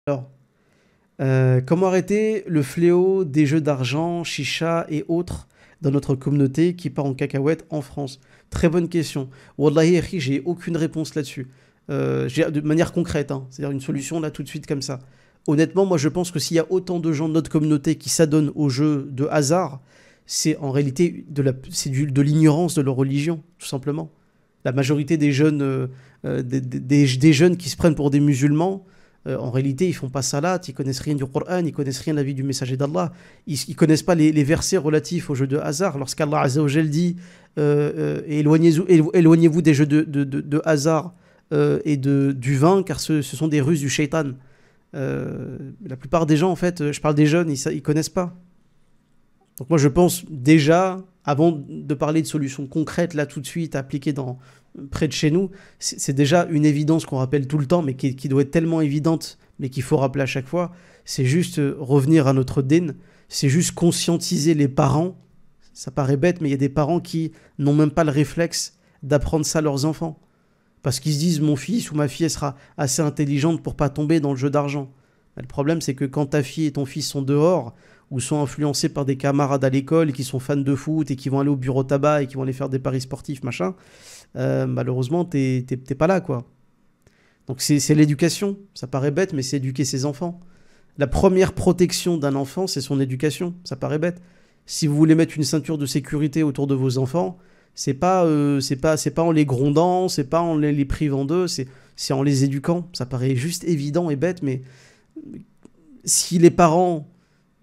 Alors, comment arrêter le fléau des jeux d'argent, chicha et autres dans notre communauté qui part en cacahuète en France? Très bonne question. Wallahi, akhi, j'ai aucune réponse là-dessus. De manière concrète, hein, c'est-à-dire une solution là tout de suite comme ça. Honnêtement, moi je pense que s'il y a autant de gens de notre communauté qui s'adonnent aux jeux de hasard, c'est en réalité de l'ignorance de leur religion, tout simplement. La majorité des jeunes, des jeunes qui se prennent pour des musulmans, en réalité, ils font pas salat, ils connaissent rien du Coran, ils connaissent rien de la vie du messager d'Allah, ils connaissent pas les versets relatifs aux jeux de hasard. Lorsqu'Allah Azza wa Jal dit éloignez-vous des jeux de hasard et du vin, car ce sont des ruses du shaitan. La plupart des gens, en fait, je parle des jeunes, ils connaissent pas. Donc moi, je pense déjà, avant de parler de solutions concrètes, là, tout de suite, appliquées près de chez nous, c'est déjà une évidence qu'on rappelle tout le temps, mais qui doit être tellement évidente, mais qu'il faut rappeler à chaque fois. C'est juste revenir à notre dîn, c'est juste conscientiser les parents. Ça paraît bête, mais il y a des parents qui n'ont même pas le réflexe d'apprendre ça à leurs enfants. Parce qu'ils se disent, mon fils ou ma fille, elle sera assez intelligente pour pas tomber dans le jeu d'argent. Mais le problème, c'est que quand ta fille et ton fils sont dehors, ou sont influencés par des camarades à l'école qui sont fans de foot et qui vont aller au bureau tabac et qui vont aller faire des paris sportifs, machin, malheureusement, t'es pas là, quoi. Donc c'est l'éducation. Ça paraît bête, mais c'est éduquer ses enfants. La première protection d'un enfant, c'est son éducation. Ça paraît bête. Si vous voulez mettre une ceinture de sécurité autour de vos enfants, c'est pas en les grondant, c'est pas en les privant d'eux, c'est en les éduquant. Ça paraît juste évident et bête, mais si les parents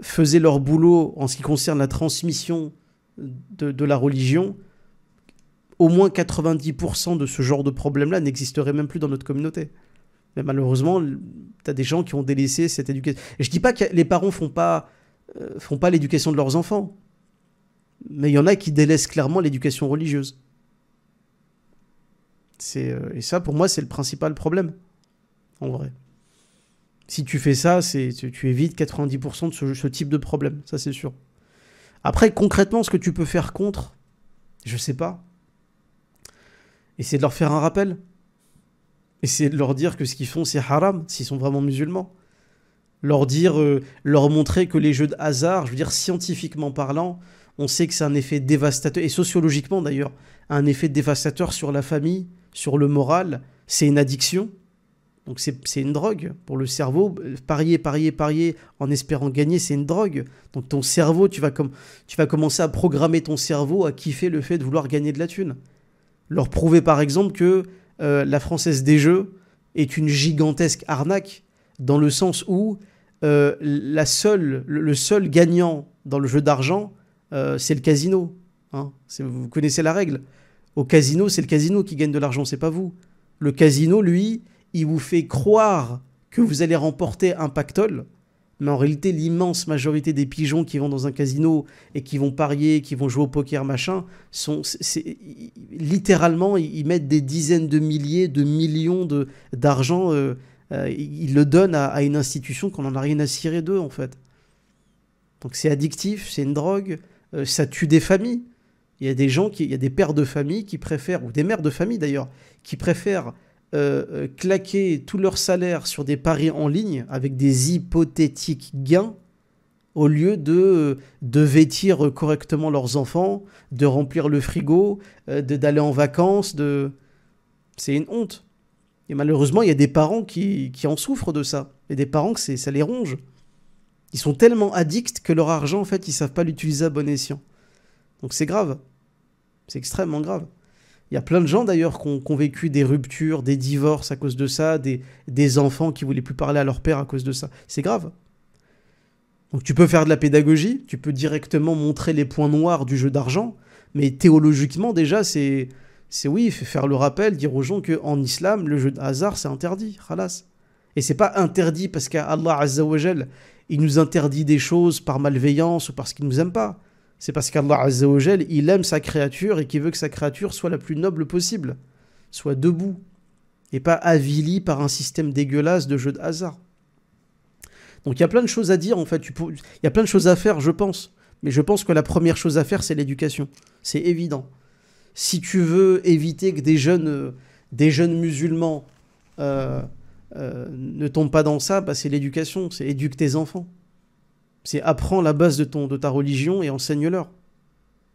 faisaient leur boulot en ce qui concerne la transmission de la religion, au moins 90% de ce genre de problème-là n'existerait même plus dans notre communauté. Mais malheureusement, tu as des gens qui ont délaissé cette éducation. Et je dis pas que les parents font pas l'éducation de leurs enfants, mais il y en a qui délaissent clairement l'éducation religieuse. Et ça, pour moi, c'est le principal problème, en vrai. Si tu fais ça, tu évites 90% de ce type de problème, ça c'est sûr. Après, concrètement, ce que tu peux faire contre, je sais pas. Essayer de leur faire un rappel. Essayer de leur dire que ce qu'ils font, c'est haram, s'ils sont vraiment musulmans. Leur montrer que les jeux de hasard, je veux dire, scientifiquement parlant, on sait que c'est un effet dévastateur, et sociologiquement d'ailleurs, un effet dévastateur sur la famille, sur le moral, c'est une addiction. Donc c'est une drogue pour le cerveau. Parier en espérant gagner, c'est une drogue. Donc ton cerveau, tu vas commencer à programmer ton cerveau à kiffer le fait de vouloir gagner de la thune. Leur prouver par exemple que la Française des Jeux est une gigantesque arnaque dans le sens où le seul gagnant dans le jeu d'argent, c'est le casino. Hein. Vous connaissez la règle. Au casino, c'est le casino qui gagne de l'argent, c'est pas vous. Le casino, lui, il vous fait croire que vous allez remporter un pactole, mais en réalité, l'immense majorité des pigeons qui vont dans un casino et qui vont parier, qui vont jouer au poker, machin, littéralement, ils mettent des dizaines de milliers, de millions d'argent, ils le donnent à une institution qu'on n'en a rien à cirer d'eux, en fait. Donc c'est addictif, c'est une drogue, ça tue des familles. Il y a des pères de famille qui préfèrent, ou des mères de famille d'ailleurs, qui préfèrent claquer tout leur salaire sur des paris en ligne avec des hypothétiques gains au lieu de vêtir correctement leurs enfants, de remplir le frigo, d'aller en vacances. C'est une honte. Et malheureusement, il y a des parents qui en souffrent de ça. Et des parents que ça les ronge. Ils sont tellement addicts que leur argent, en fait, ils ne savent pas l'utiliser à bon escient. Donc c'est grave. C'est extrêmement grave. Il y a plein de gens d'ailleurs qui ont vécu des ruptures, des divorces à cause de ça, des enfants qui ne voulaient plus parler à leur père à cause de ça. C'est grave. Donc tu peux faire de la pédagogie, tu peux directement montrer les points noirs du jeu d'argent, mais théologiquement déjà c'est oui, faire le rappel, dire aux gens qu'en islam, le jeu de hasard c'est interdit, khalas. Et c'est pas interdit parce qu'Allah Azza wa Jal, il nous interdit des choses par malveillance ou parce qu'il nous aime pas. C'est parce qu'Allah Azza wa Jal, il aime sa créature et qu'il veut que sa créature soit la plus noble possible, soit debout, et pas avilie par un système dégueulasse de jeu de hasard. Donc il y a plein de choses à dire, en fait, il y a plein de choses à faire, je pense. Mais je pense que la première chose à faire, c'est l'éducation. C'est évident. si tu veux éviter que des jeunes musulmans ne tombent pas dans ça, bah, c'est l'éducation, c'est éduque tes enfants. C'est apprends la base de ta religion et enseigne-leur.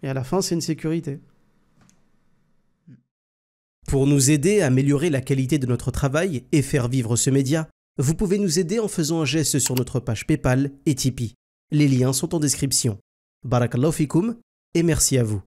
Et à la fin, c'est une sécurité. Pour nous aider à améliorer la qualité de notre travail et faire vivre ce média, vous pouvez nous aider en faisant un geste sur notre page PayPal et Tipeee. Les liens sont en description. Barakallahu fikoum et merci à vous.